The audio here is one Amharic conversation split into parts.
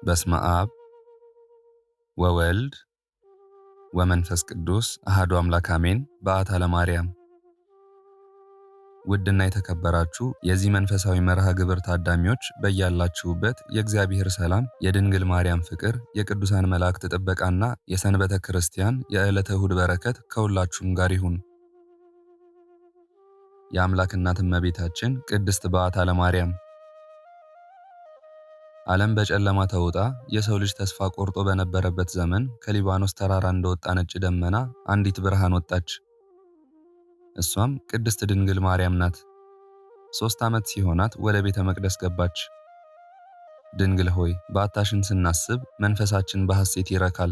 በስመ አብ ወወልድ ወመንፈስ ቅዱስ አሐዱ አምላክ አሜን። በዓታ ለማርያም። ውድና የተከበራችሁ የዚህ መንፈሳዊ መርሃ ግብር ታዳሚዎች በያላችሁበት የእግዚአብሔር ሰላም፣ የድንግል ማርያም ፍቅር፣ የቅዱሳን መላእክት ጥበቃና የሰንበተ ክርስቲያን የዕለተ እሁድ በረከት ከሁላችሁም ጋር ይሁን። የአምላክ እናት እመቤታችን ቅድስት በዓታ ለማርያም። ዓለም በጨለማ ተውጣ የሰው ልጅ ተስፋ ቆርጦ በነበረበት ዘመን ከሊባኖስ ተራራ እንደወጣ ነጭ ደመና አንዲት ብርሃን ወጣች። እሷም ቅድስት ድንግል ማርያም ናት። 3 ዓመት ሲሆናት ወደ ቤተ መቅደስ ገባች። ድንግል ሆይ በዓታሽን ስናስብ መንፈሳችን በሐሴት ይረካል።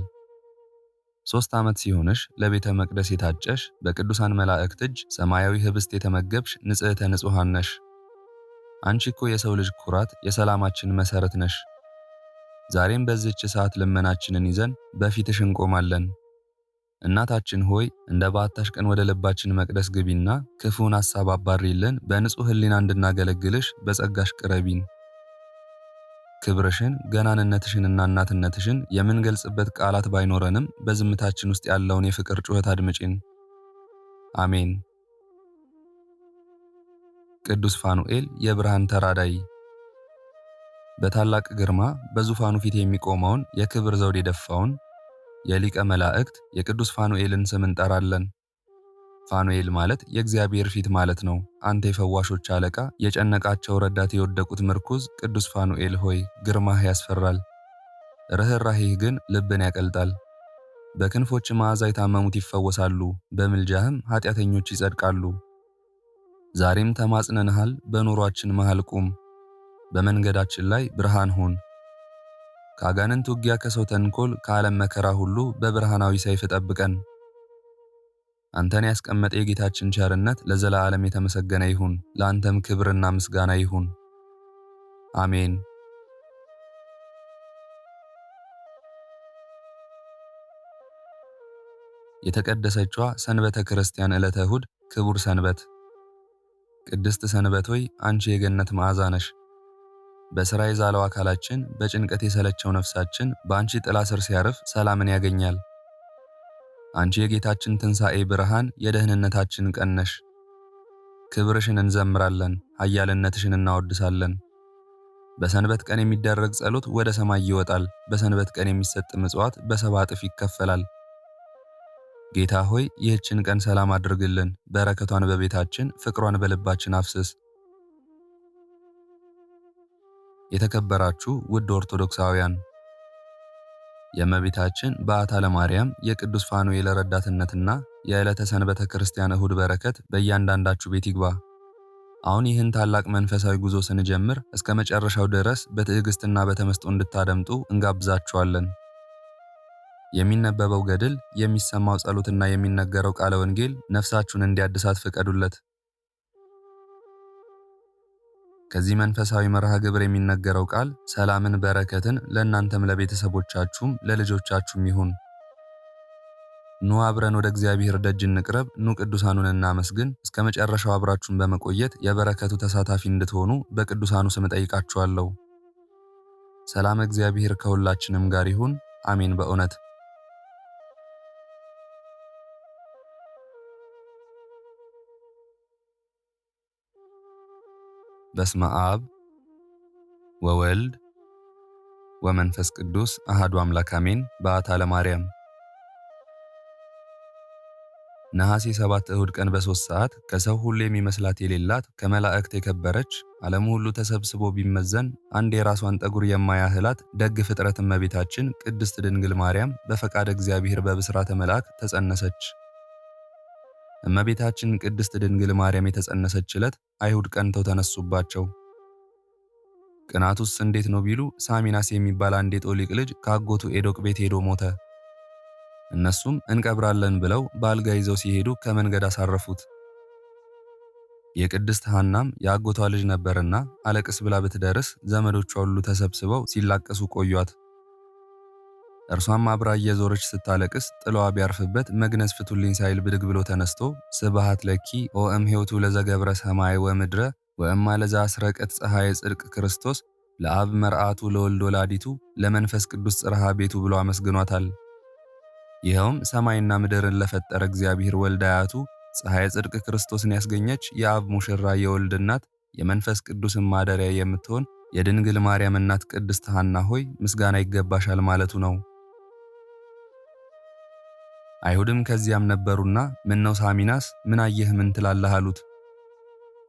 3 ዓመት ሲሆንሽ ለቤተ መቅደስ የታጨሽ በቅዱሳን መላእክት እጅ ሰማያዊ ህብስት የተመገብሽ ንጽሕተ ንጹሐን ነሽ። አንቺ እኮ የሰው ልጅ ኩራት፣ የሰላማችን መሰረት ነሽ። ዛሬም በዚህች ሰዓት ልመናችንን ይዘን በፊትሽ እንቆማለን። እናታችን ሆይ እንደ በዓታሽ ቀን ወደ ልባችን መቅደስ ግቢና ክፉን ሐሳብ አባሪልን፣ በንጹህ ሕሊና እንድናገለግልሽ በጸጋሽ ቅረቢን። ክብርሽን ገናንነትሽንና እናትነትሽን የምንገልጽበት ቃላት ባይኖረንም በዝምታችን ውስጥ ያለውን የፍቅር ጩኸት አድምጪን። አሜን። ቅዱስ ፋኑኤል የብርሃን ተራዳይ። በታላቅ ግርማ በዙፋኑ ፊት የሚቆመውን የክብር ዘውድ የደፋውን የሊቀ መላእክት የቅዱስ ፋኑኤልን ስም እንጠራለን። ፋኑኤል ማለት የእግዚአብሔር ፊት ማለት ነው። አንተ የፈዋሾች አለቃ፣ የጨነቃቸው ረዳት፣ የወደቁት ምርኩዝ ቅዱስ ፋኑኤል ሆይ ግርማህ ያስፈራል። ርኅራኄህ ግን ልብን ያቀልጣል። በክንፎች መዓዛ የታመሙት ይፈወሳሉ፣ በምልጃህም ኃጢአተኞች ይጸድቃሉ። ዛሬም ተማጽነንሃል፣ በኑሯችን መሃል ቁም፣ በመንገዳችን ላይ ብርሃን ሁን። ከአጋንንት ውጊያ፣ ከሰው ተንኮል፣ ከዓለም መከራ ሁሉ በብርሃናዊ ሰይፍ ጠብቀን። አንተን ያስቀመጠ የጌታችን ቸርነት ለዘላለም የተመሰገነ ይሁን። ለአንተም ክብርና ምስጋና ይሁን። አሜን። የተቀደሰችዋ ሰንበተ ክርስቲያን ዕለተ እሁድ ክቡር ሰንበት። ቅድስት ሰንበት ሆይ አንቺ የገነት መዓዛ ነሽ። በሥራ የዛለው አካላችን፣ በጭንቀት የሰለቸው ነፍሳችን በአንቺ ጥላ ስር ሲያርፍ ሰላምን ያገኛል። አንቺ የጌታችን ትንሣኤ ብርሃን፣ የደህንነታችን ቀን ነሽ። ክብርሽን እንዘምራለን፣ ኃያልነትሽን እናወድሳለን። በሰንበት ቀን የሚደረግ ጸሎት ወደ ሰማይ ይወጣል። በሰንበት ቀን የሚሰጥ ምጽዋት በ7 እጥፍ ይከፈላል። ጌታ ሆይ ይህችን ቀን ሰላም አድርግልን። በረከቷን በቤታችን፣ ፍቅሯን በልባችን አፍስስ። የተከበራችሁ ውድ ኦርቶዶክሳውያን፣ የእመቤታችን በዓታ ለማርያም የቅዱስ ፋኑኤል ረዳትነትና የዕለተ ሰንበተ ክርስቲያን እሁድ በረከት በእያንዳንዳችሁ ቤት ይግባ። አሁን ይህን ታላቅ መንፈሳዊ ጉዞ ስንጀምር እስከ መጨረሻው ድረስ በትዕግስትና በተመስጦ እንድታደምጡ እንጋብዛችኋለን። የሚነበበው ገድል፣ የሚሰማው ጸሎትና የሚነገረው ቃለ ወንጌል ነፍሳችሁን እንዲያድሳት ፍቀዱለት። ከዚህ መንፈሳዊ መርሃ ግብር የሚነገረው ቃል ሰላምን፣ በረከትን ለእናንተም ለቤተሰቦቻችሁም ለልጆቻችሁም ይሁን። ኑ አብረን ወደ እግዚአብሔር ደጅ እንቅረብ። ኑ ቅዱሳኑን እናመስግን። እስከ መጨረሻው አብራችሁን በመቆየት የበረከቱ ተሳታፊ እንድትሆኑ በቅዱሳኑ ስም ጠይቃችኋለሁ። ሰላም እግዚአብሔር ከሁላችንም ጋር ይሁን። አሜን። በእውነት በስመ አብ ወወልድ ወመንፈስ ቅዱስ አሐዱ አምላክ አሜን። በዓታ ለማርያም። ነሐሴ 7 እሁድ ቀን በ3 ሰዓት ከሰው ሁሉ የሚመስላት የሌላት ከመላእክት የከበረች ዓለሙ ሁሉ ተሰብስቦ ቢመዘን አንድ የራሷን ጠጉር የማያህላት ደግ ፍጥረት እመቤታችን ቅድስት ድንግል ማርያም በፈቃደ እግዚአብሔር በብስራተ መልአክ ተጸነሰች። እመቤታችን ቅድስት ድንግል ማርያም የተጸነሰች ዕለት አይሁድ ቀንተው ተነሱባቸው። ቅናቱስ እንዴት ነው ቢሉ ሳሚናስ የሚባል አንድ የጦሊቅ ልጅ ከአጎቱ ኤዶቅ ቤት ሄዶ ሞተ። እነሱም እንቀብራለን ብለው በአልጋ ይዘው ሲሄዱ ከመንገድ አሳረፉት። የቅድስት ሐናም የአጎቷ ልጅ ነበርና አለቅስ ብላ ብትደርስ ዘመዶቿ ሁሉ ተሰብስበው ሲላቀሱ ቆዩአት። እርሷም አብራ እየዞረች ስታለቅስ ጥለዋ ቢያርፍበት መግነዝ ፍቱልኝ ሳይል ብድግ ብሎ ተነስቶ ስብሐት ለኪ ኦእም ሕይወቱ ለዘገብረ ሰማይ ወምድረ ወእማ ለዛ አስረቀት ፀሐይ ጽድቅ ክርስቶስ ለአብ መርዓቱ ለወልድ ወላዲቱ ለመንፈስ ቅዱስ ጽርሐ ቤቱ ብሎ አመስግኗታል። ይኸውም ሰማይና ምድርን ለፈጠረ እግዚአብሔር ወልድ አያቱ ፀሐየ ጽድቅ ክርስቶስን ያስገኘች የአብ ሙሽራ የወልድ እናት የመንፈስ ቅዱስን ማደሪያ የምትሆን የድንግል ማርያም እናት ቅድስት ሐና ሆይ ምስጋና ይገባሻል ማለቱ ነው። አይሁድም ከዚያም ነበሩና ምነው ሳሚናስ ምን አየህ ምን ትላለህ አሉት።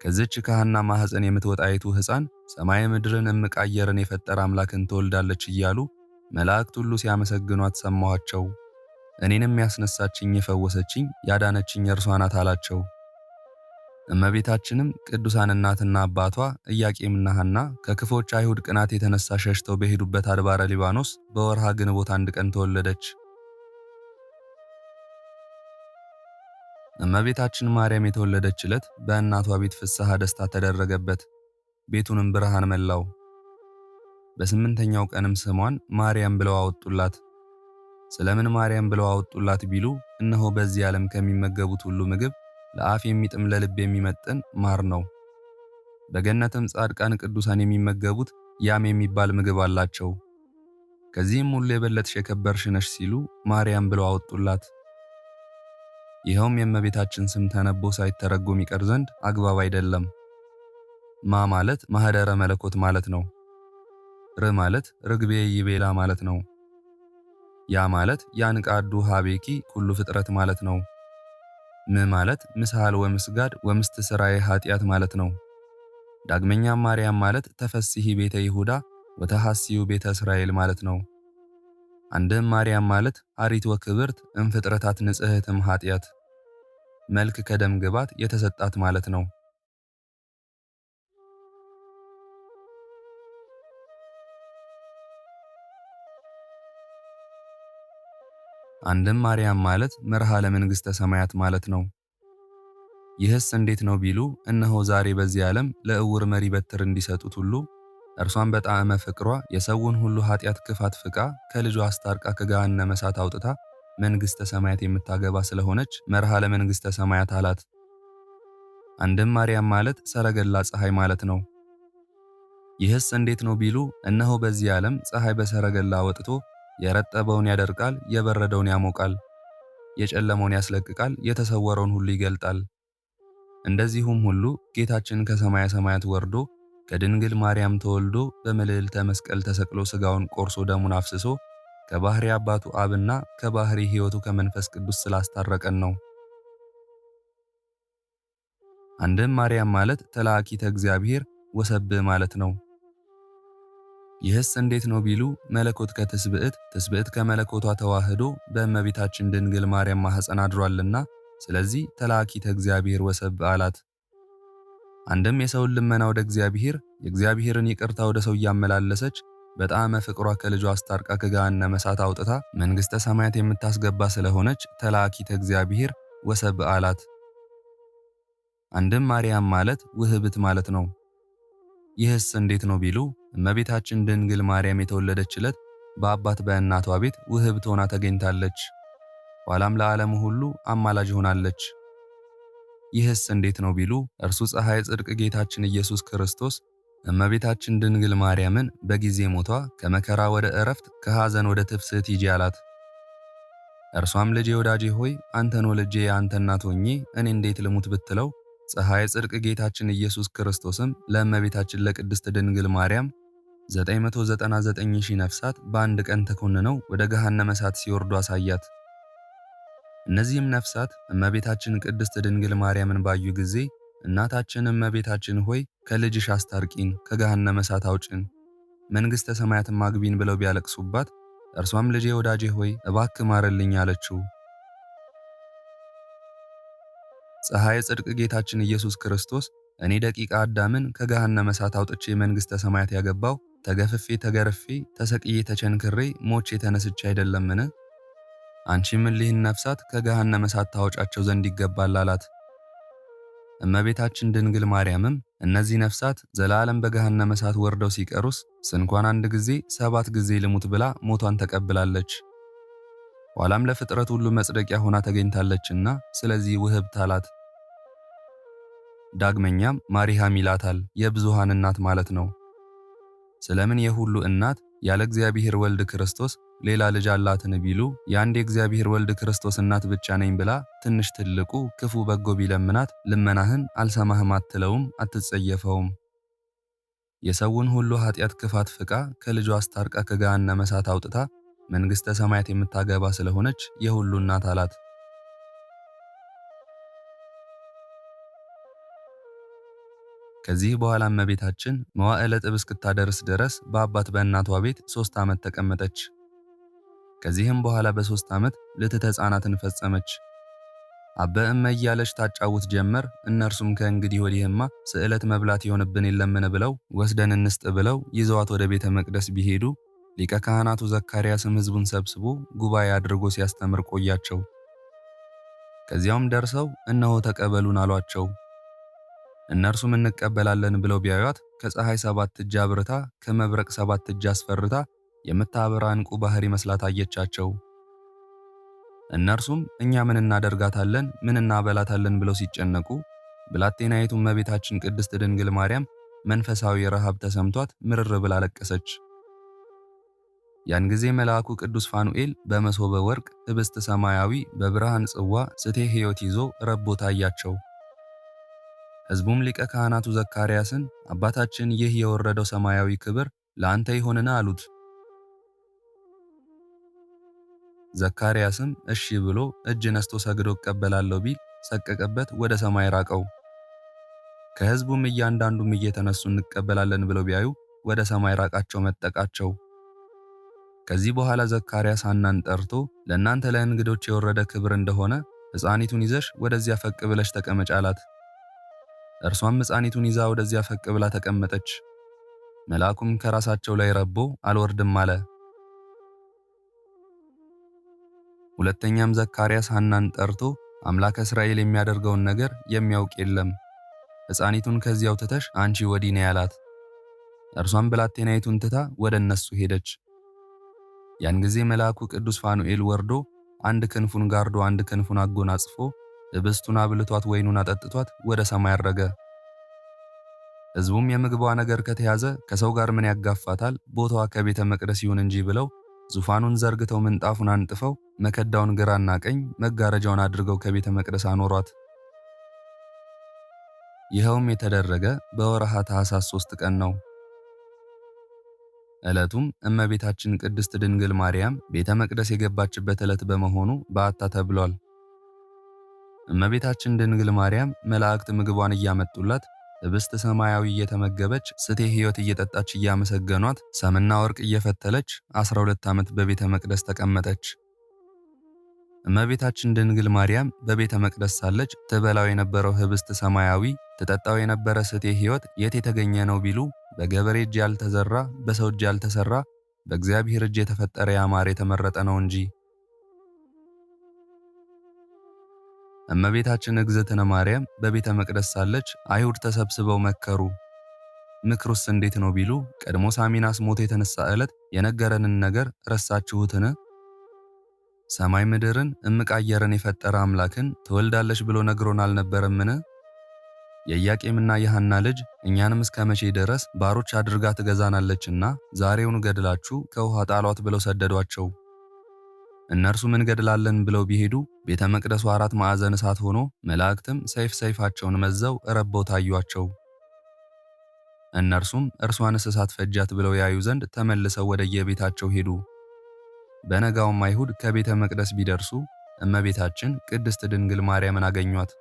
ከዚች ከሐና ማኅፀን የምትወጣይቱ ሕፃን ሰማይ ምድርን እምቅ አየርን የፈጠረ አምላክን ትወልዳለች እያሉ መላእክት ሁሉ ሲያመሰግኗት ሰማኋቸው። እኔንም ያስነሳችኝ የፈወሰችኝ ያዳነችኝ እርሷ ናት አላቸው። እመቤታችንም ቅዱሳን እናትና አባቷ ኢያቄምና ሐና ከክፎች አይሁድ ቅናት የተነሳ ሸሽተው በሄዱበት አድባረ ሊባኖስ በወርሃ ግንቦት 1 ቀን ተወለደች። እመቤታችን ማርያም የተወለደች ዕለት በእናቷ ቤት ፍስሐ ደስታ ተደረገበት፣ ቤቱንም ብርሃን መላው። በስምንተኛው ቀንም ስሟን ማርያም ብለው አወጡላት። ስለምን ማርያም ብለው አወጡላት ቢሉ እነሆ በዚህ ዓለም ከሚመገቡት ሁሉ ምግብ ለአፍ የሚጥም ለልብ የሚመጥን ማር ነው። በገነትም ጻድቃን ቅዱሳን የሚመገቡት ያም የሚባል ምግብ አላቸው። ከዚህም ሁሉ የበለጥሽ የከበርሽ ነሽ ሲሉ ማርያም ብለው አወጡላት። ይኸውም የእመቤታችን ስም ተነቦ ሳይተረጎም ይቀር ዘንድ አግባብ አይደለም። ማ ማለት ማህደረ መለኮት ማለት ነው። ር ማለት ርግቤ ይቤላ ማለት ነው። ያ ማለት ያንቃዱ ሀቤኪ ኩሉ ፍጥረት ማለት ነው። ም ማለት ምስሃል ወምስጋድ ወምስትስራዬ ኃጢአት ማለት ነው። ዳግመኛም ማርያም ማለት ተፈስሒ ቤተ ይሁዳ ወተሐሲዩ ቤተ እስራኤል ማለት ነው። አንድም ማርያም ማለት አሪት ወክብርት እምፍጥረታት ንጽሕትም ኃጢአት መልክ ከደም ግባት የተሰጣት ማለት ነው። አንድም ማርያም ማለት መርሃ ለመንግሥተ ሰማያት ማለት ነው። ይህስ እንዴት ነው ቢሉ እነሆ ዛሬ በዚህ ዓለም ለእውር መሪ በትር እንዲሰጡት ሁሉ እርሷን በጣዕመ ፍቅሯ የሰውን ሁሉ ኃጢአት ክፋት ፍቃ ከልጇ አስታርቃ ከገሃነመ እሳት አውጥታ መንግሥተ ሰማያት የምታገባ ስለሆነች መርሃ ለመንግሥተ ሰማያት አላት። አንድም ማርያም ማለት ሰረገላ ፀሐይ ማለት ነው። ይህስ እንዴት ነው ቢሉ እነሆ በዚህ ዓለም ፀሐይ በሰረገላ ወጥቶ የረጠበውን ያደርቃል፣ የበረደውን ያሞቃል፣ የጨለመውን ያስለቅቃል፣ የተሰወረውን ሁሉ ይገልጣል። እንደዚሁም ሁሉ ጌታችን ከሰማየ ሰማያት ወርዶ ከድንግል ማርያም ተወልዶ በመልዕልተ መስቀል ተሰቅሎ ሥጋውን ቆርሶ ደሙን አፍስሶ ከባህሪ አባቱ አብና ከባህሪ ሕይወቱ ከመንፈስ ቅዱስ ስላስታረቀን ነው። አንድም ማርያም ማለት ተላኪተ እግዚአብሔር ወሰብእ ማለት ነው። ይህስ እንዴት ነው ቢሉ መለኮት ከትስብዕት ትስብዕት ከመለኮቷ ተዋህዶ በእመቤታችን ድንግል ማርያም ማኅፀን አድሯልና ስለዚህ ተላኪተ እግዚአብሔር ወሰብእ አላት። አንድም የሰውን ልመና ወደ እግዚአብሔር የእግዚአብሔርን ይቅርታ ወደ ሰው እያመላለሰች በጣዕመ ፍቅሯ ከልጇ አስታርቃ ከገሃነመ እሳት አውጥታ መንግሥተ ሰማያት የምታስገባ ስለሆነች ተላኪተ እግዚአብሔር ወሰብእ አላት። አንድም ማርያም ማለት ውህብት ማለት ነው። ይህስ እንዴት ነው ቢሉ እመቤታችን ድንግል ማርያም የተወለደች ዕለት በአባት በእናቷ ቤት ውህብት ሆና ተገኝታለች። ኋላም ለዓለሙ ሁሉ አማላጅ ሆናለች። ይህስ እንዴት ነው ቢሉ እርሱ ፀሐይ ጽድቅ ጌታችን ኢየሱስ ክርስቶስ እመቤታችን ድንግል ማርያምን በጊዜ ሞቷ ከመከራ ወደ ዕረፍት ከሐዘን ወደ ትፍስሕት ሂጂ አላት። እርሷም ልጄ ወዳጄ ሆይ አንተን ወልጄ የአንተ እናት ሆኜ እኔ እንዴት ልሙት ብትለው ፀሐይ ጽድቅ ጌታችን ኢየሱስ ክርስቶስም ለእመቤታችን ለቅድስት ድንግል ማርያም 999,000 ነፍሳት በአንድ ቀን ተኮንነው ወደ ገሃነመ እሳት ሲወርዱ አሳያት። እነዚህም ነፍሳት እመቤታችን ቅድስት ድንግል ማርያምን ባዩ ጊዜ እናታችን እመቤታችን ሆይ ከልጅሽ አስታርቂን፣ ከገሃነመ እሳት አውጭን፣ መንግሥተ ሰማያትን ማግቢን ብለው ቢያለቅሱባት እርሷም ልጄ ወዳጄ ሆይ እባክህ ማረልኝ አለችው። ፀሐይ ጽድቅ ጌታችን ኢየሱስ ክርስቶስ እኔ ደቂቀ አዳምን ከገሃነመ እሳት አውጥቼ መንግሥተ ሰማያት ያገባው ተገፍፌ ተገርፌ ተሰቅዬ ተቸንክሬ ሞቼ ተነስቼ አይደለምን? አንቺም እሊህን ነፍሳት ከገሃነመ እሳት ታወጫቸው ዘንድ ይገባል አላት። እመቤታችን ድንግል ማርያምም እነዚህ ነፍሳት ዘላለም በገሃነመ እሳት ወርደው ሲቀሩስ ስንኳን አንድ ጊዜ 7 ጊዜ ልሙት ብላ ሞቷን ተቀብላለች። ኋላም ለፍጥረት ሁሉ መጽደቂያ ሆና ተገኝታለችና ስለዚህ ውህብት አላት። ዳግመኛም ማርያም ይላታል፣ የብዙሃን እናት ማለት ነው። ስለምን የሁሉ እናት ያለ እግዚአብሔር ወልድ ክርስቶስ ሌላ ልጅ አላትን ቢሉ የአንድ የእግዚአብሔር ወልድ ክርስቶስ እናት ብቻ ነኝ ብላ ትንሽ ትልቁ ክፉ በጎ ቢለምናት ልመናህን አልሰማህም አትለውም፣ አትጸየፈውም። የሰውን ሁሉ ኃጢአት ክፋት ፍቃ ከልጇ አስታርቃ ከገሃነመ እሳት አውጥታ መንግሥተ ሰማያት የምታገባ ስለሆነች የሁሉ እናት አላት። ከዚህ በኋላ እመቤታችን መዋዕለ ጥብ እስክታደርስ ድረስ በአባት በእናቷ ቤት 3 ዓመት ተቀመጠች። ከዚህም በኋላ በ3 ዓመት ልትተ ሕፃናትን ፈጸመች። አበ እመ እያለች ታጫውት ጀመር። እነርሱም ከእንግዲህ ወዲህማ ስዕለት መብላት ይሆንብን የለምን ብለው ወስደን እንስጥ ብለው ይዘዋት ወደ ቤተ መቅደስ ቢሄዱ ሊቀ ካህናቱ ዘካርያስም ሕዝቡን ሰብስቦ ጉባኤ አድርጎ ሲያስተምር ቆያቸው። ከዚያውም ደርሰው እነሆ ተቀበሉን አሏቸው። እነርሱም እንቀበላለን ብለው ቢያዩት ከፀሐይ 7 እጅ አብርታ ከመብረቅ 7 እጅ አስፈርታ የምታበራ ዕንቁ ባህር ይመስላ ታየቻቸው። እነርሱም እኛ ምን እናደርጋታለን ምን እናበላታለን ብለው ሲጨነቁ ብላቴናይቱ እመቤታችን ቅድስት ድንግል ማርያም መንፈሳዊ ረሃብ ተሰምቷት ምርር ብላ አለቀሰች። ያን ጊዜ መልአኩ ቅዱስ ፋኑኤል በመሶበ ወርቅ ህብስት ሰማያዊ በብርሃን ጽዋ ስቴ ሕይወት ይዞ ረቦ ታያቸው። ሕዝቡም ሊቀ ካህናቱ ዘካርያስን አባታችን ይህ የወረደው ሰማያዊ ክብር ለአንተ ይሆንን አሉት። ዘካርያስም እሺ ብሎ እጅ ነስቶ ሰግዶ እቀበላለሁ ቢል ሰቀቀበት፣ ወደ ሰማይ ራቀው። ከሕዝቡም እያንዳንዱም እየተነሱ እንቀበላለን ብለው ቢያዩ ወደ ሰማይ ራቃቸው፣ መጠቃቸው። ከዚህ በኋላ ዘካርያስ ሐናን ጠርቶ ለእናንተ ለእንግዶች የወረደ ክብር እንደሆነ ሕፃኒቱን ይዘሽ ወደዚያ ፈቅ ብለሽ ተቀመጭ አላት። እርሷም ሕፃኒቱን ይዛ ወደዚያ ፈቅ ብላ ተቀመጠች። መልአኩም ከራሳቸው ላይ ረቦ አልወርድም አለ። ሁለተኛም ዘካርያስ ሐናን ጠርቶ አምላከ እስራኤል የሚያደርገውን ነገር የሚያውቅ የለም፣ ሕፃኒቱን ከዚያው ትተሽ አንቺ ወዲህ ነይ አላት። እርሷም ብላቴናይቱን ትታ ወደ እነሱ ሄደች። ያን ጊዜ መልአኩ ቅዱስ ፋኑኤል ወርዶ አንድ ክንፉን ጋርዶ አንድ ክንፉን አጎናጽፎ ህብስቱን አብልቷት ወይኑን አጠጥቷት ወደ ሰማይ አረገ። ሕዝቡም የምግቧ ነገር ከተያዘ ከሰው ጋር ምን ያጋፋታል፣ ቦታዋ ከቤተ መቅደስ ይሁን እንጂ ብለው ዙፋኑን ዘርግተው ምንጣፉን አንጥፈው መከዳውን ግራና ቀኝ መጋረጃውን አድርገው ከቤተ መቅደስ አኖሯት። ይኸውም የተደረገ በወርሃ ታኅሳስ 3 ቀን ነው። ዕለቱም እመቤታችን ቅድስት ድንግል ማርያም ቤተ መቅደስ የገባችበት ዕለት በመሆኑ በዓታ ተብሏል። እመቤታችን ድንግል ማርያም መላእክት ምግቧን እያመጡላት ህብስት ሰማያዊ እየተመገበች ስቴ ሕይወት እየጠጣች እያመሰገኗት ሰምና ወርቅ እየፈተለች 12 ዓመት በቤተ መቅደስ ተቀመጠች። እመቤታችን ድንግል ማርያም በቤተ መቅደስ ሳለች ትበላው የነበረው ህብስት ሰማያዊ ትጠጣው የነበረ ስቴ ሕይወት የት የተገኘ ነው ቢሉ በገበሬ እጅ ያልተዘራ በሰው እጅ ያልተሰራ በእግዚአብሔር እጅ የተፈጠረ ያማረ የተመረጠ ነው እንጂ። እመቤታችን እግዝእትነ ማርያም በቤተ መቅደስ ሳለች አይሁድ ተሰብስበው መከሩ። ምክሩስ እንዴት ነው ቢሉ ቀድሞ ሳሚናስ ሞቶ የተነሳ ዕለት የነገረንን ነገር ረሳችሁትን? ሰማይ ምድርን እምቅ አየርን የፈጠረ አምላክን ትወልዳለች ብሎ ነግሮን አልነበረምን? የኢያቄምና የሐና ልጅ እኛንም እስከ መቼ ድረስ ባሮች አድርጋ ትገዛናለችና ዛሬውኑ ገድላችሁ ከውሃ ጣሏት ብለው ሰደዷቸው። እነርሱ ምን ገድላለን ብለው ቢሄዱ ቤተ መቅደሱ 4 ማዕዘን እሳት ሆኖ መላእክትም ሰይፋቸውን መዘው ረበው ታዩአቸው። እነርሱም እርሷንስ እሳት ፈጃት ብለው ያዩ ዘንድ ተመልሰው ወደ የቤታቸው ሄዱ። በነጋውም አይሁድ ከቤተ መቅደስ ቢደርሱ እመቤታችን ቅድስት ድንግል ማርያምን አገኟት።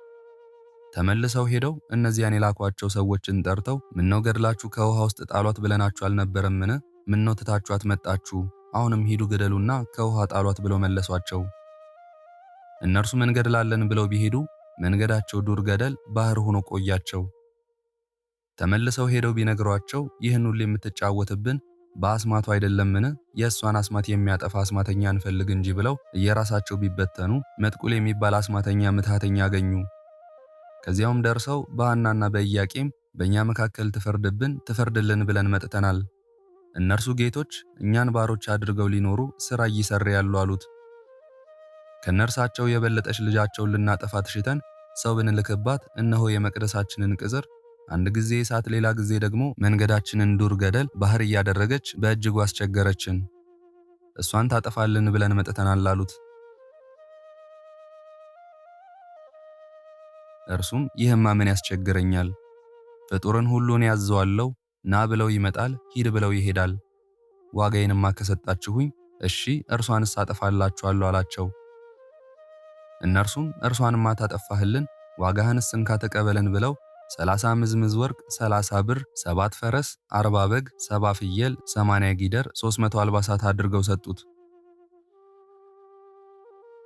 ተመልሰው ሄደው እነዚያን የላኳቸው ሰዎችን ጠርተው ምነው ገድላችሁ ከውሃ ውስጥ ጣሏት ብለናችሁ አልነበረምን? ምነው ትታችኋት መጣችሁ? አሁንም ሂዱ ግደሉና ከውሃ ጣሏት ብለው መለሷቸው። እነርሱ መንገድላለን ብለው ቢሄዱ መንገዳቸው ዱር ገደል ባህር ሆኖ ቆያቸው። ተመልሰው ሄደው ቢነግሯቸው ይህን ሁሉ የምትጫወትብን በአስማቱ አይደለምን? የእሷን አስማት የሚያጠፋ አስማተኛ እንፈልግ እንጂ ብለው እየራሳቸው ቢበተኑ መጥቁል የሚባል አስማተኛ ምትሃተኛ አገኙ። ከዚያውም ደርሰው በሐናና በኢያቄም በእኛ መካከል ትፈርድልን ብለን መጥተናል። እነርሱ ጌቶች እኛን ባሮች አድርገው ሊኖሩ ሥራ እየሰሩ ያሉ አሉት። ከነርሳቸው የበለጠች ልጃቸውን ልናጠፋ ትሽተን ሰው ብንልክባት እነሆ የመቅደሳችንን ቅጽር አንድ ጊዜ እሳት፣ ሌላ ጊዜ ደግሞ መንገዳችንን ዱር ገደል ባህር እያደረገች በእጅጉ አስቸገረችን። እሷን ታጠፋልን ብለን መጥተናል አሉት። እርሱም ይህማ ምን ያስቸግረኛል? ፍጡርን ሁሉ እኔ ያዘዋለሁ። ና ብለው ይመጣል፣ ሂድ ብለው ይሄዳል። ዋጋዬንማ ከሰጣችሁኝ እሺ እርሷንስ አጠፋላችኋለሁ አላቸው። እነርሱም እርሷንማ ታጠፋህልን፣ ዋጋህንስ እንካ ተቀበለን ብለው 30 ምዝምዝ ወርቅ፣ 30 ብር፣ 7 ፈረስ፣ 40 በግ፣ 70 ፍየል፣ 80 ጊደር፣ 300 አልባሳት አድርገው ሰጡት።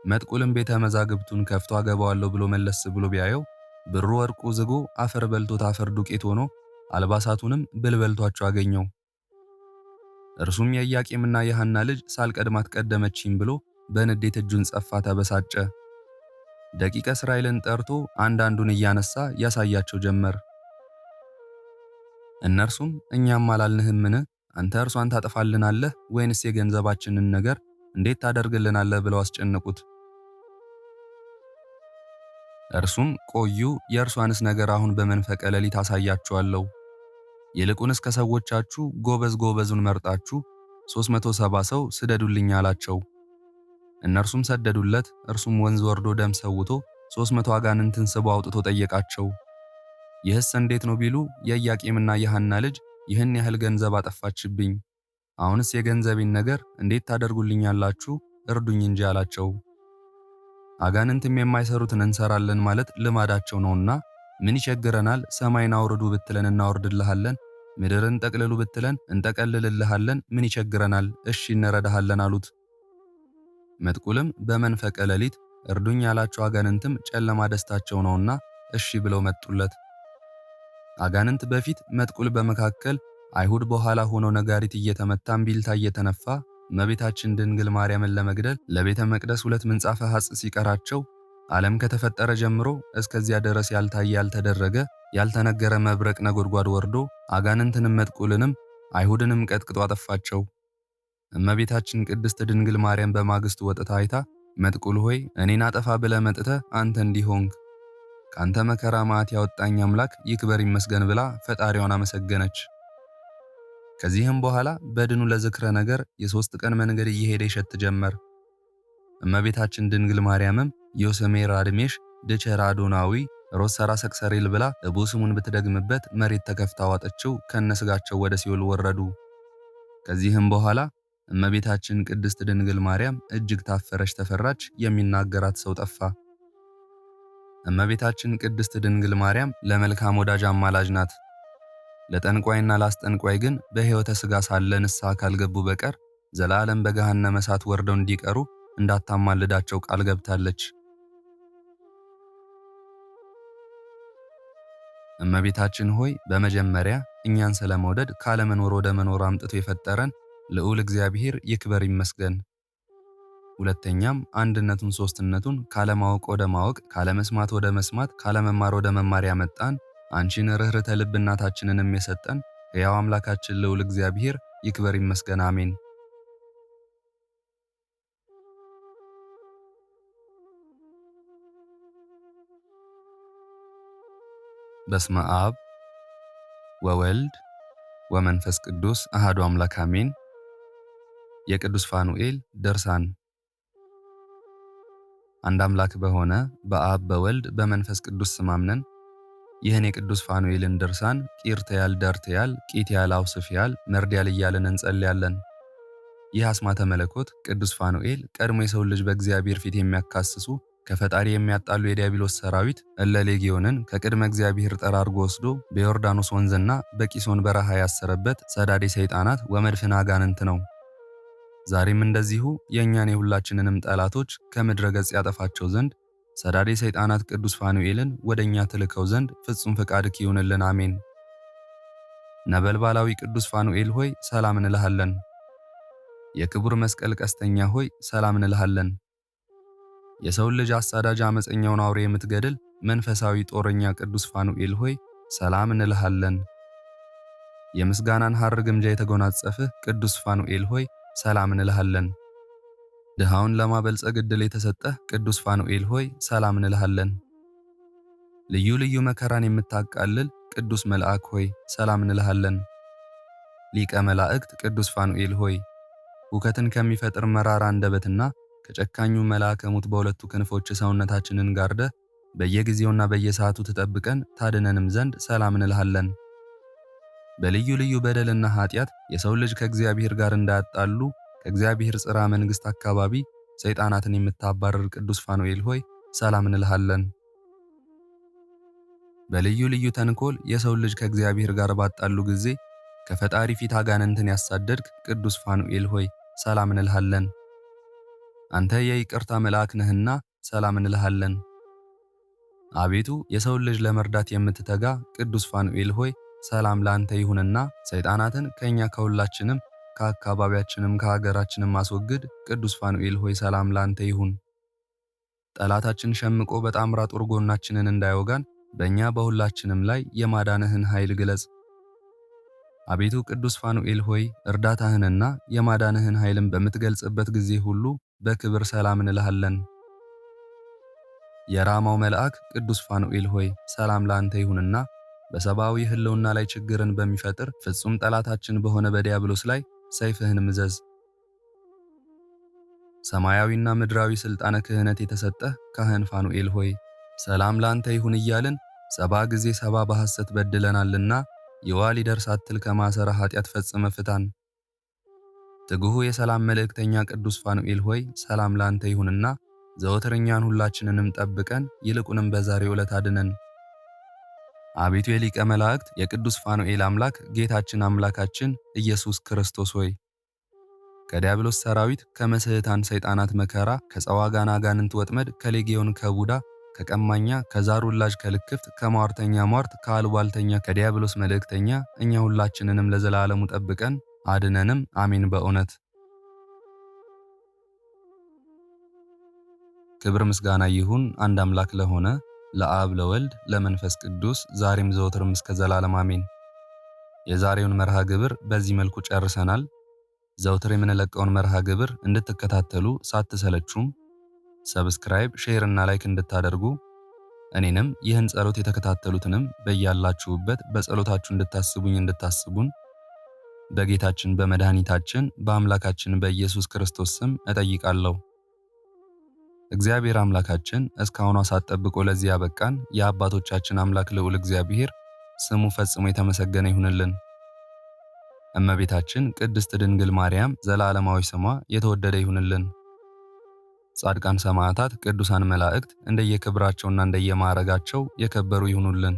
መጥቁልም ቤተ መዛግብቱን ከፍቶ አገባዋለሁ ብሎ መለስ ብሎ ቢያየው ብሩ ወርቁ ዝጎ አፈር በልቶት አፈር ዱቄት ሆኖ አልባሳቱንም ብል በልቷቸው አገኘው። እርሱም የኢያቄምና የሐና ልጅ ሳልቀድማት ቀደመችኝ ብሎ በንዴት እጁን ጸፋ፣ ተበሳጨ። ደቂቀ እስራኤልን ጠርቶ አንዳንዱን እያነሳ ያሳያቸው ጀመር። እነርሱም እኛም አላልንህምን? አንተ እርሷን ታጠፋልናለህ ወይንስ የገንዘባችንን ነገር እንዴት ታደርግልናለህ? ብለው አስጨነቁት። እርሱም ቆዩ፣ የእርሷንስ ነገር አሁን በመንፈቀ ሌሊት አሳያችኋለሁ። ይልቁንስ ከሰዎቻችሁ ጎበዝ ጎበዙን መርጣችሁ 370 ሰው ስደዱልኝ አላቸው። እነርሱም ሰደዱለት። እርሱም ወንዝ ወርዶ ደም ሰውቶ 300 አጋንንትን ስቦ አውጥቶ ጠየቃቸው። ይህስ እንዴት ነው ቢሉ የኢያቄምና የሐና ልጅ ይህን ያህል ገንዘብ አጠፋችብኝ። አሁንስ የገንዘቤን ነገር እንዴት ታደርጉልኛላችሁ? እርዱኝ እንጂ አላቸው። አጋንንትም የማይሰሩትን እንሰራለን ማለት ልማዳቸው ነውና ምን ይቸግረናል? ሰማይን አውርዱ ብትለን እናወርድልሃለን፣ ምድርን ጠቅልሉ ብትለን እንጠቀልልልሃለን። ምን ይቸግረናል? እሺ እንረዳሃለን አሉት። መጥቁልም በመንፈቀ ሌሊት እርዱኝ ያላቸው አጋንንትም ጨለማ ደስታቸው ነውና እሺ ብለው መጡለት። አጋንንት በፊት መጥቁል በመካከል አይሁድ በኋላ ሆኖ ነጋሪት እየተመታ እምቢልታ እየተነፋ እመቤታችን ድንግል ማርያምን ለመግደል ለቤተ መቅደስ 2 ምንጻፈ ሐጽ ሲቀራቸው ዓለም ከተፈጠረ ጀምሮ እስከዚያ ድረስ ያልታየ ያልተደረገ ያልተነገረ መብረቅ ነጎድጓድ ወርዶ አጋንንትንም መጥቁልንም አይሁድንም ቀጥቅጦ አጠፋቸው። እመቤታችን ቅድስት ድንግል ማርያም በማግስቱ ወጥታ አይታ መጥቁል ሆይ እኔን አጠፋ ብለህ መጥተህ አንተ እንዲሆንክ ካንተ መከራ ማት ያወጣኝ አምላክ ይክበር ይመስገን ብላ ፈጣሪዋን አመሰገነች። ከዚህም በኋላ በድኑ ለዝክረ ነገር የ3 ቀን መንገድ እየሄደ ይሸት ጀመር። እመቤታችን ድንግል ማርያምም ዮሰሜር አድሜሽ ድቸራ አዶናዊ ሮሰራ ሰክሰሪል ብላ እቡ ስሙን ብትደግምበት መሬት ተከፍታ ዋጠችው። ከነስጋቸው ወደ ሲኦል ወረዱ። ከዚህም በኋላ እመቤታችን ቅድስት ድንግል ማርያም እጅግ ታፈረች፣ ተፈራች። የሚናገራት ሰው ጠፋ። እመቤታችን ቅድስት ድንግል ማርያም ለመልካም ወዳጅ አማላጅ ናት። ለጠንቋይና ላስጠንቋይ ግን በሕይወተ ሥጋ ሳለ ንስሐ ካልገቡ በቀር ዘላለም በገሃነመ እሳት ወርደው እንዲቀሩ እንዳታማልዳቸው ቃል ገብታለች። እመቤታችን ሆይ በመጀመሪያ እኛን ስለመውደድ ካለመኖር ወደ መኖር አምጥቶ የፈጠረን ልዑል እግዚአብሔር ይክበር ይመስገን። ሁለተኛም አንድነቱን ሦስትነቱን ካለማወቅ ወደ ማወቅ፣ ካለመስማት ወደ መስማት፣ ካለመማር ወደ መማር ያመጣን አንቺን ርኅርተ ልብ እናታችንንም የሰጠን ሕያው አምላካችን ልዑል እግዚአብሔር ይክበር ይመስገን፣ አሜን። በስመ አብ ወወልድ ወመንፈስ ቅዱስ አሐዱ አምላክ አሜን። የቅዱስ ፋኑኤል ድርሳን። አንድ አምላክ በሆነ በአብ በወልድ በመንፈስ ቅዱስ ስም አምነን ይህን የቅዱስ ፋኑኤልን ድርሳን ቂርትያል፣ ደርትያል፣ ቂትያል፣ አውስፍያል፣ መርድያል እያልን እንጸልያለን። ይህ አስማተ መለኮት ቅዱስ ፋኑኤል ቀድሞ የሰው ልጅ በእግዚአብሔር ፊት የሚያካስሱ ከፈጣሪ የሚያጣሉ የዲያብሎስ ሰራዊት እለ ሌጊዮንን ከቅድመ እግዚአብሔር ጠራርጎ ወስዶ በዮርዳኖስ ወንዝና በቂሶን በረሃ ያሰረበት ሰዳዴ ሰይጣናት ወመድፍን አጋንንት ነው። ዛሬም እንደዚሁ የእኛን የሁላችንንም ጠላቶች ከምድረ ገጽ ያጠፋቸው ዘንድ ሰዳዴ ሰይጣናት ቅዱስ ፋኑኤልን ወደኛ ትልከው ዘንድ ፍጹም ፈቃድህ ይሁንልን፣ አሜን። ነበልባላዊ ቅዱስ ፋኑኤል ሆይ ሰላም እንልሃለን። የክቡር መስቀል ቀስተኛ ሆይ ሰላም እንልሃለን። የሰው ልጅ አሳዳጅ አመፀኛውን አውሬ የምትገድል መንፈሳዊ ጦረኛ ቅዱስ ፋኑኤል ሆይ ሰላም እንልሃለን። የምስጋናን ሐር ግምጃ የተጎናጸፍህ ቅዱስ ፋኑኤል ሆይ ሰላም እንልሃለን። ድሃውን ለማበልጸግ ዕድል የተሰጠህ ቅዱስ ፋኑኤል ሆይ ሰላም እንልሃለን። ልዩ ልዩ መከራን የምታቃልል ቅዱስ መልአክ ሆይ ሰላም እንልሃለን። ሊቀ መላእክት ቅዱስ ፋኑኤል ሆይ ሁከትን ከሚፈጥር መራራ አንደበትና ከጨካኙ መልአከ ሞት በሁለቱ ክንፎች ሰውነታችንን ጋርደህ በየጊዜውና በየሰዓቱ ትጠብቀን ታድነንም ዘንድ ሰላም እንልሃለን። በልዩ ልዩ በደልና ኃጢአት የሰው ልጅ ከእግዚአብሔር ጋር እንዳያጣሉ ከእግዚአብሔር ጽርሐ መንግሥት አካባቢ ሰይጣናትን የምታባርር ቅዱስ ፋኑኤል ሆይ ሰላም እንልሃለን። በልዩ ልዩ ተንኮል የሰው ልጅ ከእግዚአብሔር ጋር ባጣሉ ጊዜ ከፈጣሪ ፊት አጋንንትን ያሳደድክ ቅዱስ ፋኑኤል ሆይ ሰላም እንልሃለን። አንተ የይቅርታ መልአክ ነህና ሰላም እንልሃለን። አቤቱ የሰው ልጅ ለመርዳት የምትተጋ ቅዱስ ፋኑኤል ሆይ ሰላም ላንተ ይሁንና ሰይጣናትን ከኛ ከሁላችንም ከአካባቢያችንም ከሀገራችንም ማስወግድ ቅዱስ ፋኑኤል ሆይ ሰላም ላንተ ይሁን። ጠላታችን ሸምቆ በጣምራ ጦር ጎናችንን እንዳይወጋን በእኛ በሁላችንም ላይ የማዳንህን ኃይል ግለጽ። አቤቱ ቅዱስ ፋኑኤል ሆይ እርዳታህንና የማዳንህን ኃይልን በምትገልጽበት ጊዜ ሁሉ በክብር ሰላም እንልሃለን። የራማው መልአክ ቅዱስ ፋኑኤል ሆይ ሰላም ላንተ ይሁንና በሰብአዊ ህልውና ላይ ችግርን በሚፈጥር ፍጹም ጠላታችን በሆነ በዲያብሎስ ላይ ሰይፍህን ምዘዝ። ሰማያዊና ምድራዊ ሥልጣነ ክህነት የተሰጠህ ካህን ፋኑኤል ሆይ ሰላም ላንተ ይሁን እያልን 70 ጊዜ 70 በሐሰት በድለናልና ይዋ ሊደርስ አትል ከማሰረ ኃጢአት ፈጽመ ፍታን። ትጉሁ የሰላም መልእክተኛ ቅዱስ ፋኑኤል ሆይ ሰላም ላንተ ይሁንና ዘወትር እኛን ሁላችንንም ጠብቀን ይልቁንም በዛሬው ዕለት አድነን። አቤቱ የሊቀ መላእክት የቅዱስ ፋኑኤል አምላክ ጌታችን አምላካችን ኢየሱስ ክርስቶስ ሆይ ከዲያብሎስ ሰራዊት ከመስህታን ሰይጣናት መከራ ከጸዋጋን አጋንንት ወጥመድ ከሌጊዮን ከቡዳ ከቀማኛ ከዛር ውላጅ ከልክፍት ከሟርተኛ ሟርት ከአልቧልተኛ ከዲያብሎስ መልእክተኛ እኛ ሁላችንንም ለዘላለሙ ጠብቀን አድነንም አሜን። በእውነት ክብር ምስጋና ይሁን አንድ አምላክ ለሆነ ለአብ ለወልድ ለመንፈስ ቅዱስ ዛሬም ዘወትርም እስከ ዘላለም አሜን። የዛሬውን መርሃ ግብር በዚህ መልኩ ጨርሰናል። ዘወትር የምንለቀውን መርሃ ግብር እንድትከታተሉ ሳትሰለቹም ሰብስክራይብ፣ ሼር እና ላይክ እንድታደርጉ እኔንም ይህን ጸሎት የተከታተሉትንም በያላችሁበት በጸሎታችሁ እንድታስቡን በጌታችን በመድኃኒታችን በአምላካችን በኢየሱስ ክርስቶስ ስም እጠይቃለሁ። እግዚአብሔር አምላካችን እስካሁኗ ሰዓት ጠብቆ ለዚህ ያበቃን የአባቶቻችን አምላክ ልዑል እግዚአብሔር ስሙ ፈጽሞ የተመሰገነ ይሁንልን። እመቤታችን ቅድስት ድንግል ማርያም ዘላለማዊ ስሟ የተወደደ ይሁንልን። ጻድቃን ሰማዕታት፣ ቅዱሳን መላእክት እንደየክብራቸውና እንደየማዕረጋቸው የከበሩ ይሁኑልን።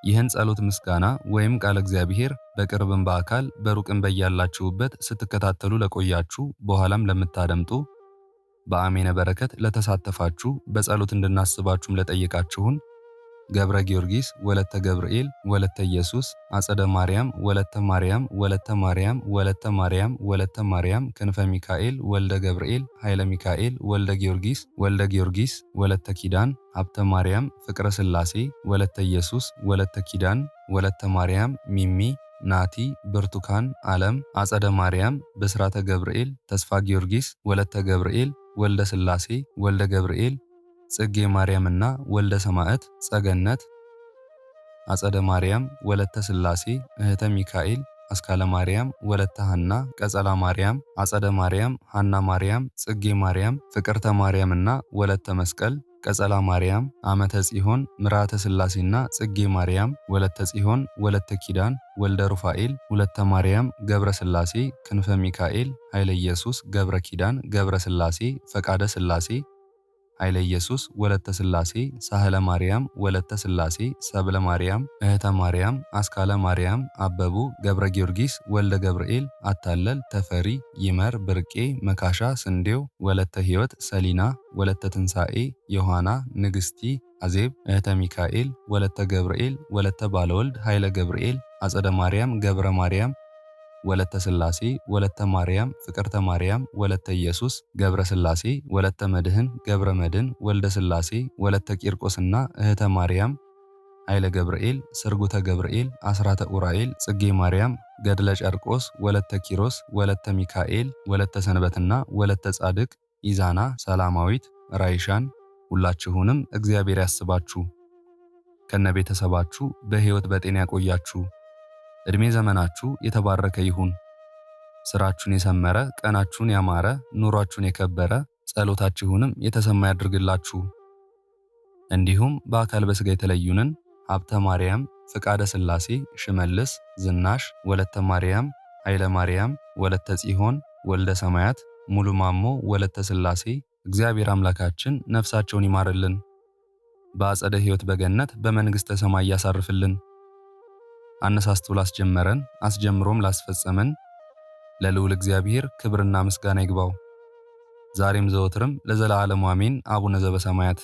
ይህን ጸሎት ምስጋና ወይም ቃል እግዚአብሔር በቅርብም በአካል በሩቅም በያላችሁበት ስትከታተሉ ለቆያችሁ በኋላም ለምታደምጡ በአሜነ በረከት ለተሳተፋችሁ በጸሎት እንድናስባችሁም ለጠየቃችሁን ገብረ ጊዮርጊስ ወለተ ገብርኤል ወለተ ኢየሱስ አጸደ ማርያም ወለተ ማርያም ወለተ ማርያም ወለተ ማርያም ወለተ ማርያም ክንፈ ሚካኤል ወልደ ገብርኤል ኃይለ ሚካኤል ወልደ ጊዮርጊስ ወለተ ኪዳን ሀብተ ማርያም ፍቅረ ሥላሴ ወለተ ኢየሱስ ወለተ ኪዳን ወለተ ማርያም ሚሚ ናቲ ብርቱካን ዓለም አጸደ ማርያም ብስራተ ገብርኤል ተስፋ ጊዮርጊስ ወለተ ገብርኤል ወልደ ሥላሴ ወልደ ገብርኤል ጽጌ ማርያምና ወልደ ሰማዕት ጸገነት አጸደ ማርያም ወለተ ሥላሴ እህተ ሚካኤል አስካለ ማርያም ወለተ ሐና ቀጸላ ማርያም አጸደ ማርያም ሐና ማርያም ጽጌ ማርያም ፍቅርተ ማርያምና ወለተ መስቀል ቀጸላ ማርያም አመተ ጽዮን ምራተ ሥላሴና ጽጌ ማርያም ወለተ ጽዮን ወለተ ኪዳን ወልደ ሩፋኤል ወለተ ማርያም ገብረ ሥላሴ ክንፈ ሚካኤል ኃይለ ኢየሱስ ገብረ ኪዳን ገብረ ሥላሴ ፈቃደ ሥላሴ ኃይለ ኢየሱስ ወለተ ሥላሴ ሳህለ ማርያም ወለተ ሥላሴ ሰብለ ማርያም እህተ ማርያም አስካለ ማርያም አበቡ ገብረ ጊዮርጊስ ወልደ ገብርኤል አታለል ተፈሪ ይመር ብርቄ መካሻ ስንዴው ወለተ ሕይወት ሰሊና ወለተ ትንሣኤ ዮሐና ንግሥቲ አዜብ እህተ ሚካኤል ወለተ ገብርኤል ወለተ ባለወልድ ኃይለ ገብርኤል አጸደ ማርያም ገብረ ማርያም ወለተ ሥላሴ ወለተ ማርያም ፍቅርተ ማርያም ወለተ ኢየሱስ ገብረ ሥላሴ ወለተ መድህን ገብረ መድህን ወልደ ሥላሴ ወለተ ቂርቆስና እህተ ማርያም ኃይለ ገብርኤል ስርጉተ ገብርኤል አስራተ ኡራኤል ጽጌ ማርያም ገድለ ጨርቆስ ወለተ ኪሮስ ወለተ ሚካኤል ወለተ ሰንበትና ወለተ ጻድቅ ኢዛና ሰላማዊት ራይሻን ሁላችሁንም እግዚአብሔር ያስባችሁ ከነቤተሰባችሁ በሕይወት በጤና ያቆያችሁ። ዕድሜ ዘመናችሁ የተባረከ ይሁን። ስራችሁን የሰመረ፣ ቀናችሁን ያማረ፣ ኑሯችሁን የከበረ፣ ጸሎታችሁንም የተሰማ ያድርግላችሁ። እንዲሁም በአካል በሥጋ የተለዩንን ሀብተ ማርያም፣ ፍቃደ ሥላሴ፣ ሽመልስ፣ ዝናሽ፣ ወለተ ማርያም፣ ኃይለ ማርያም፣ ወለተ ጽዮን፣ ወልደ ሰማያት፣ ሙሉ ማሞ፣ ወለተ ሥላሴ እግዚአብሔር አምላካችን ነፍሳቸውን ይማርልን፣ በአጸደ ሕይወት በገነት በመንግሥተ ሰማይ ያሳርፍልን። አነሳስቶ ላስጀመረን አስጀምሮም ላስፈጸመን ለልዑል እግዚአብሔር ክብርና ምስጋና ይግባው ዛሬም ዘወትርም ለዘላለሙ አሜን። አቡነ ዘበሰማያት